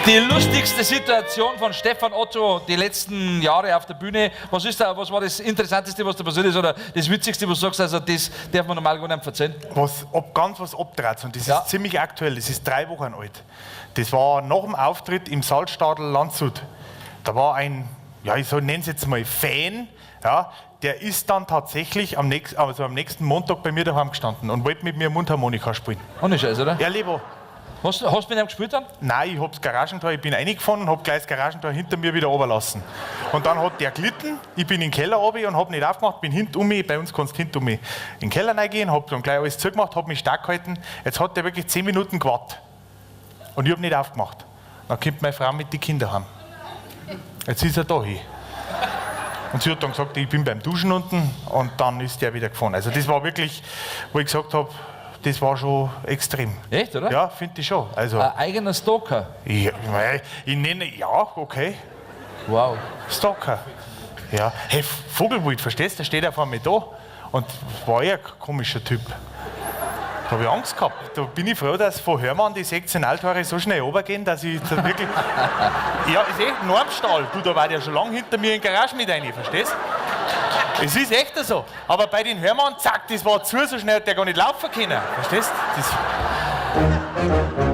Die lustigste Situation von Stefan Otto die letzten Jahre auf der Bühne, was war das Interessanteste, was da passiert ist, oder das Witzigste, was du sagst, also das darf man normal gar nicht erzählen? Was abtrat, und das ist ziemlich aktuell, das ist 3 Wochen alt. Das war nach dem Auftritt im Salzstadel Landshut. Da war ein, ja, ich nenne es jetzt mal Fan, ja, der ist dann tatsächlich am nächsten Montag bei mir daheim gestanden und wollte mit mir Mundharmonika spielen. Ohne Scheiß, oder? Ja, lieber. Hast du mit ihm gespielt dann? Nein, ich hab's Garagentor, ich bin reingefahren und hab gleich das Garagentor hinter mir wieder runterlassen. Und dann hat der gelitten, ich bin in den Keller runter und hab nicht aufgemacht, bin hinten um mich, bei uns kannst du hinten um mich in den Keller reingehen, hab dann gleich alles zugemacht, hab mich stark gehalten. Jetzt hat der wirklich 10 Minuten gewartet. Und ich hab nicht aufgemacht. Dann kommt meine Frau mit den Kindern heim. Jetzt ist er da hin. Und sie hat dann gesagt, ich bin beim Duschen unten, und dann ist der wieder gefahren. Also das war wirklich, wo ich gesagt habe, das war schon extrem. Echt, oder? Ja, finde ich schon. Also, Ein eigener Stalker. ich nenne, ja, okay, Wow. Stalker. Ja, hey, Vogelwild, verstehst du, der steht auf einmal da und war ja ein komischer Typ. Da habe ich Angst gehabt. Da bin ich froh, dass von Hörmann die 16 Althaare so schnell runtergehen, dass ich da wirklich... Ja, ist echt ein Normstall. Du, da war der schon lange hinter mir in die Garage mit rein, verstehst du? Es ist echt so. Aber bei den Hörmann, zack, das war zu, so schnell hat der gar nicht laufen können. Verstehst du?